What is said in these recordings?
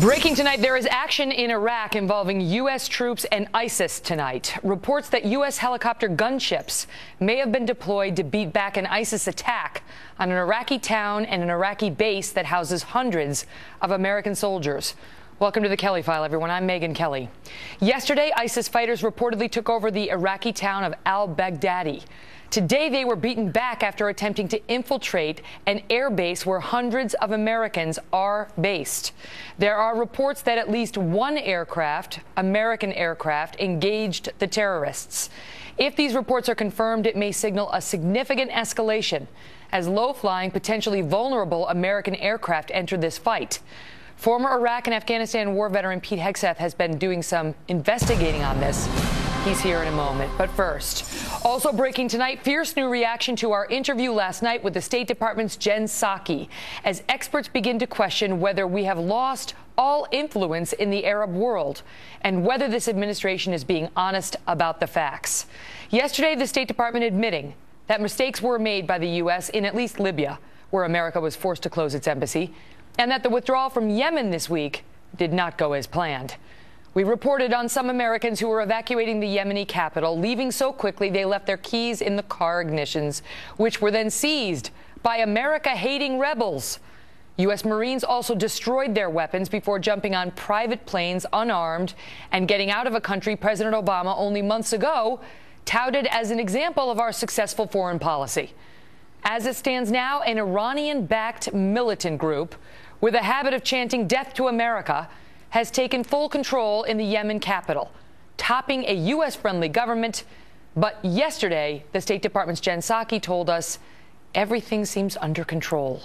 Breaking tonight, there is action in Iraq involving U.S. troops and ISIS tonight. Reports that U.S. helicopter gunships may have been deployed to beat back an ISIS attack on an Iraqi town and an Iraqi base that houses hundreds of American soldiers. Welcome to the Kelly File, everyone. I'm Megyn Kelly. Yesterday, ISIS fighters reportedly took over the Iraqi town of al-Baghdadi. Today, they were beaten back after attempting to infiltrate an air base where hundreds of Americans are based. There are reports that at least one aircraft, American aircraft, engaged the terrorists. If these reports are confirmed, it may signal a significant escalation as low-flying, potentially vulnerable American aircraft enter this fight. Former Iraq and Afghanistan war veteran Pete Hegseth has been doing some investigating on this. He's here in a moment. But first, also breaking tonight, fierce new reaction to our interview last night with the State Department's Jen Psaki, as experts begin to question whether we have lost all influence in the Arab world and whether this administration is being honest about the facts. Yesterday, the State Department admitting that mistakes were made by the U.S. in at least Libya, where America was forced to close its embassy, and that the withdrawal from Yemen this week did not go as planned. We reported on some Americans who were evacuating the Yemeni capital, leaving so quickly they left their keys in the car ignitions, which were then seized by America-hating rebels. U.S. Marines also destroyed their weapons before jumping on private planes unarmed and getting out of a country President Obama only months ago touted as an example of our successful foreign policy. As it stands now, an Iranian-backed militant group with a habit of chanting "Death to America" has taken full control in the Yemen capital, topping a U.S.-friendly government. But yesterday, the State Department's Jen Psaki told us everything seems under control.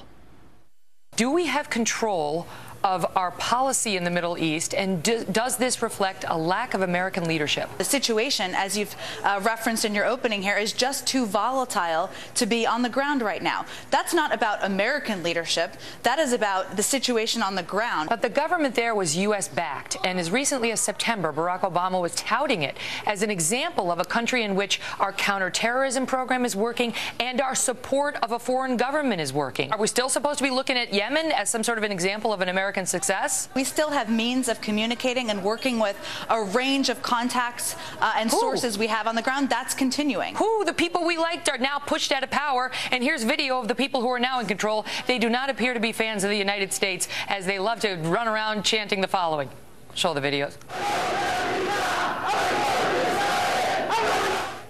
Do we have control of our policy in the Middle East, and does this reflect a lack of American leadership? The situation, as you've referenced in your opening here, is just too volatile to be on the ground right now. That's not about American leadership. That is about the situation on the ground. But the government there was U.S.-backed, and as recently as September, Barack Obama was touting it as an example of a country in which our counterterrorism program is working and our support of a foreign government is working. Are we still supposed to be looking at Yemen as some sort of an example of an American success? We still have means of communicating and working with a range of contacts and sources we have on the ground. That's continuing. The people we liked are now pushed out of power, and here's video of the people who are now in control. They do not appear to be fans of the United States, as they love to run around chanting the following. Show the videos.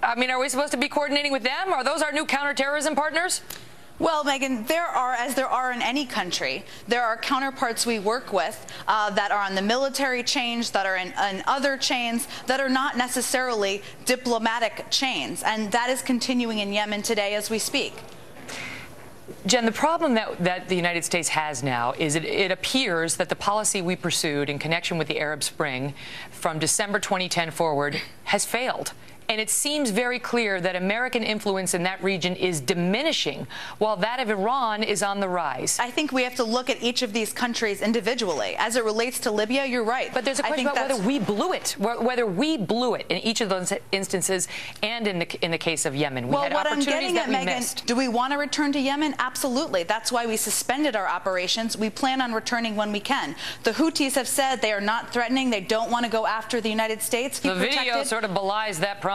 I mean, are we supposed to be coordinating with them? Are those our new counterterrorism partners? Well, Megyn, there are, as there are in any country, there are counterparts we work with that are on the military chains, that are in other chains, that are not necessarily diplomatic chains. And that is continuing in Yemen today as we speak. Jen, the problem that the United States has now is it appears that the policy we pursued in connection with the Arab Spring from December 2010 forward has failed. And it seems very clear that American influence in that region is diminishing, while that of Iran is on the rise. I think we have to look at each of these countries individually. As it relates to Libya, you're right. But there's a question about whether we blew it in each of those instances, and in the case of Yemen. We had opportunities that we missed. Do we want to return to Yemen? Absolutely. That's why we suspended our operations. We plan on returning when we can. The Houthis have said they are not threatening. They don't want to go after the United States. The video sort of belies that promise.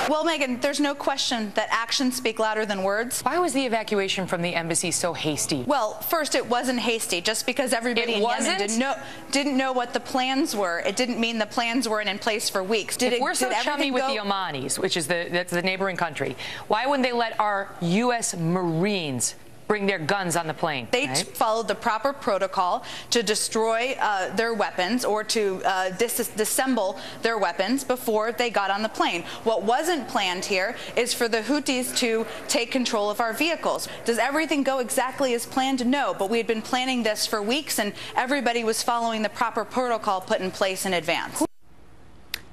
Well, Megyn, there's no question that actions speak louder than words. Why was the evacuation from the embassy so hasty? Well, first, it wasn't hasty. Just because everybody in Yemen didn't know what the plans were, it didn't mean the plans weren't in place for weeks. If we're so chummy with the Omanis, which is that's the neighboring country, why wouldn't they let our U.S. Marines bring their guns on the plane? They followed the proper protocol to destroy their weapons or to disassemble their weapons before they got on the plane. What wasn't planned here is for the Houthis to take control of our vehicles. Does everything go exactly as planned? No, but we had been planning this for weeks, and everybody was following the proper protocol put in place in advance.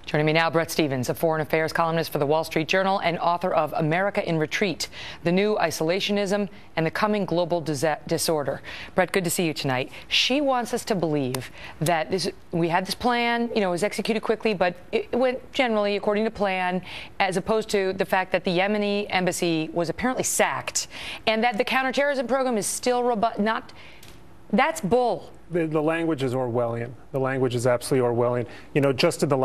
Joining me now, Bret Stephens, a foreign affairs columnist for the Wall Street Journal and author of America in Retreat, The New Isolationism and the Coming Global Disorder. Bret, good to see you tonight. She wants us to believe that we had this plan, it was executed quickly, but it went generally according to plan, as opposed to the fact that the Yemeni embassy was apparently sacked, and that the counterterrorism program is still robust, That's bull. The language is Orwellian. The language is absolutely Orwellian. You know, just in the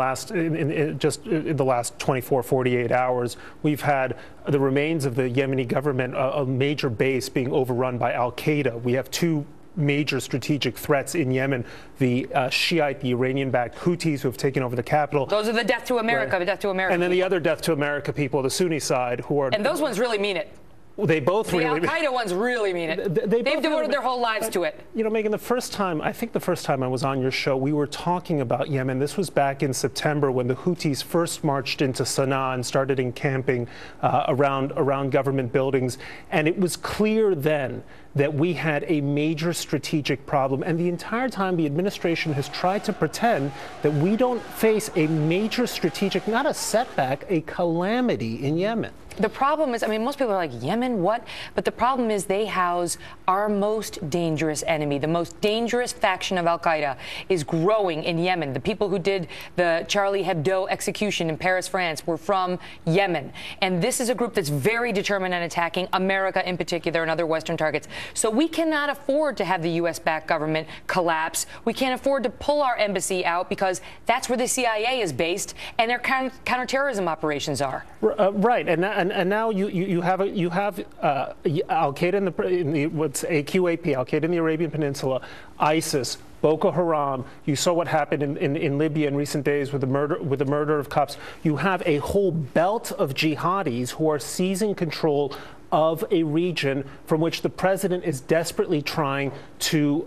last 24, 48 hours, we've had the remains of the Yemeni government, a major base being overrun by Al-Qaeda. We have two major strategic threats in Yemen: the Shiite, the Iranian-backed Houthis who have taken over the capital. Those are the death to America, the death to America. And then the other death to America people, the Sunni side, who are. And those ones really mean it. They both the really. The Al-Qaeda ones really mean it. They've devoted their whole lives to it. You know, Megyn, I think the first time I was on your show, we were talking about Yemen. This was back in September when the Houthis first marched into Sana'a and started encamping around government buildings. And it was clear then that we had a major strategic problem. And the entire time, the administration has tried to pretend that we don't face a major strategic, not a setback, a calamity in Yemen. The problem is, I mean, most people are like, Yemen, what? But the problem is they house our most dangerous enemy. The most dangerous faction of Al-Qaeda is growing in Yemen. The people who did the Charlie Hebdo execution in Paris, France, were from Yemen. And this is a group that's very determined on attacking America in particular and other Western targets. So we cannot afford to have the U.S.-backed government collapse. We can't afford to pull our embassy out because that's where the CIA is based and their counterterrorism operations are. Right. And now you have Al-Qaeda in the what's AQAP, Al-Qaeda in the Arabian Peninsula, ISIS, Boko Haram. You saw what happened in Libya in recent days with the murder of cops. You have a whole belt of jihadis who are seizing control of a region from which the president is desperately trying to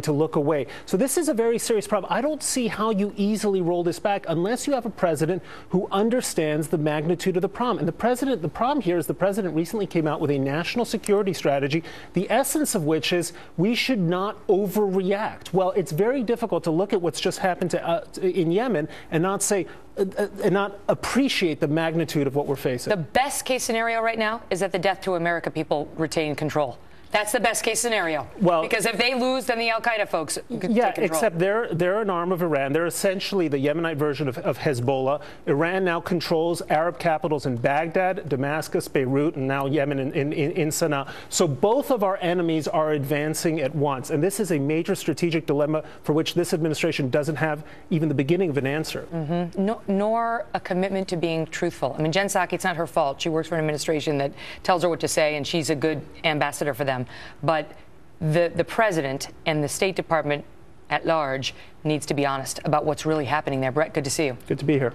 look away. So this is a very serious problem. I don't see how you easily roll this back unless you have a president who understands the magnitude of the problem. And the problem here is the president recently came out with a national security strategy, the essence of which is we should not overreact. Well, it's very difficult to look at what's just happened in Yemen and not say, and not appreciate the magnitude of what we're facing. The best case scenario right now is that the death to America people retain control. That's the best case scenario. Well, because if they lose, then the Al-Qaeda folks could take control. Except they're an arm of Iran. They're essentially the Yemenite version of Hezbollah. Iran now controls Arab capitals in Baghdad, Damascus, Beirut, and now Yemen in Sana'a. So both of our enemies are advancing at once. And this is a major strategic dilemma for which this administration doesn't have even the beginning of an answer. Nor a commitment to being truthful. I mean, Jen Psaki, it's not her fault. She works for an administration that tells her what to say, and she's a good ambassador for them. But the president and the State Department at large needs to be honest about what's really happening there. Brett, good to see you. Good to be here.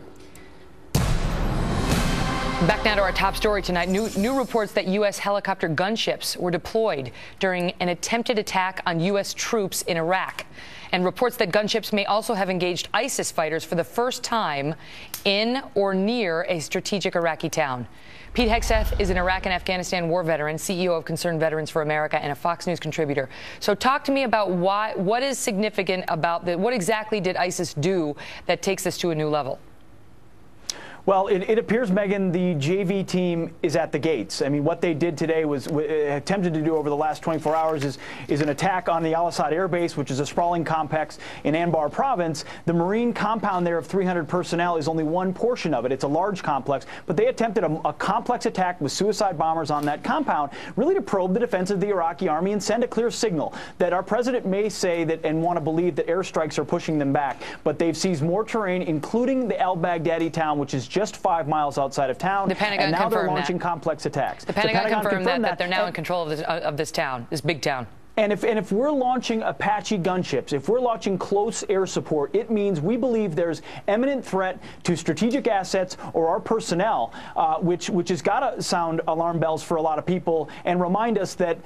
Back now to our top story tonight. New reports that U.S. helicopter gunships were deployed during an attempted attack on U.S. troops in Iraq. And reports that gunships may also have engaged ISIS fighters for the first time in or near a strategic Iraqi town. Pete Hegseth is an Iraq and Afghanistan war veteran, CEO of Concerned Veterans for America, and a Fox News contributor. So talk to me about what is significant about what exactly did ISIS do that takes this to a new level? Well, it appears, Megyn, the JV team is at the gates. I mean, what they did today was attempted to do over the last 24 hours is an attack on the Al-Assad Air Base, which is a sprawling complex in Anbar province. The Marine compound there of 300 personnel is only one portion of it. It's a large complex, but they attempted a complex attack with suicide bombers on that compound, really to probe the defense of the Iraqi army and send a clear signal that our president may say that and want to believe that airstrikes are pushing them back, but they've seized more terrain, including the al-Baghdadi town, which is just 5 miles outside of town. The Pentagon and now they're launching that. Complex attacks. The Pentagon confirmed that they're now in control of this town, this big town. And if we're launching Apache gunships, if we're launching close air support, it means we believe there's imminent threat to strategic assets or our personnel, which has got to sound alarm bells for a lot of people and remind us that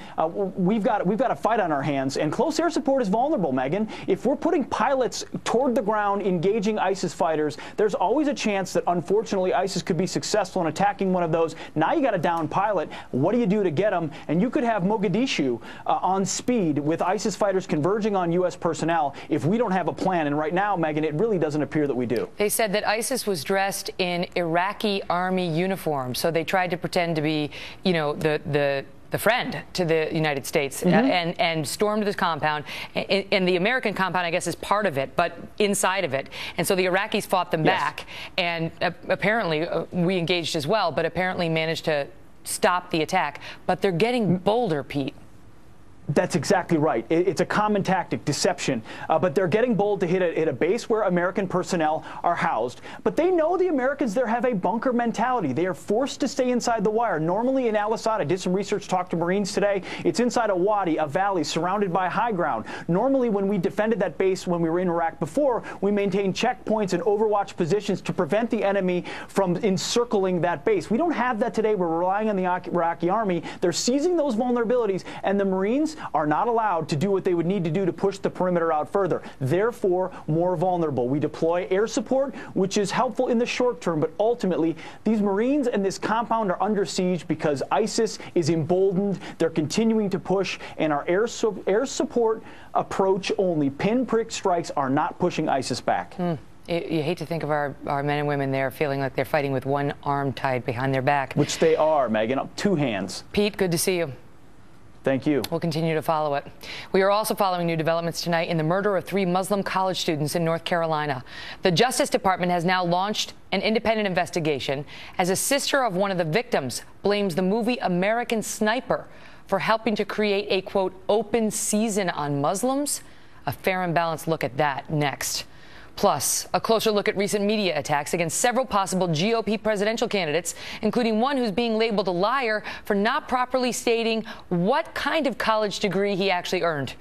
we've got a fight on our hands. And close air support is vulnerable, Megyn. If we're putting pilots toward the ground engaging ISIS fighters, there's always a chance that unfortunately ISIS could be successful in attacking one of those. Now you got a down pilot. What do you do to get them? And you could have Mogadishu on speed with ISIS fighters converging on U.S. personnel if we don't have a plan. And right now, Megyn, it really doesn't appear that we do. They said that ISIS was dressed in Iraqi army uniform, so they tried to pretend to be, you know, the friend to the United States and stormed this compound. And the American compound, I guess, is part of it, but inside of it. And so the Iraqis fought them back. And apparently we engaged as well, but apparently managed to stop the attack. But they're getting bolder, Pete. That's exactly right. It's a common tactic, deception. But they're getting bold to hit a base where American personnel are housed. But they know the Americans there have a bunker mentality. They are forced to stay inside the wire. Normally in Al-Asad, I did some research, talked to Marines today. It's inside a wadi, a valley, surrounded by high ground. Normally when we defended that base when we were in Iraq before, we maintained checkpoints and overwatch positions to prevent the enemy from encircling that base. We don't have that today. We're relying on the Iraqi army. They're seizing those vulnerabilities, and the Marines are not allowed to do what they would need to do to push the perimeter out further. Therefore, more vulnerable. We deploy air support, which is helpful in the short term, but ultimately, these Marines and this compound are under siege because ISIS is emboldened. They're continuing to push, and our air support approach only. Pinprick strikes are not pushing ISIS back. You hate to think of our men and women there feeling like they're fighting with one arm tied behind their back. Which they are, Megyn. 2 hands. Pete, good to see you. Thank you. We'll continue to follow it. We are also following new developments tonight in the murder of 3 Muslim college students in North Carolina. The Justice Department has now launched an independent investigation as a sister of one of the victims blames the movie American Sniper for helping to create a, quote, open season on Muslims. A fair and balanced look at that next. Plus, a closer look at recent media attacks against several possible GOP presidential candidates, including one who's being labeled a liar for not properly stating what kind of college degree he actually earned.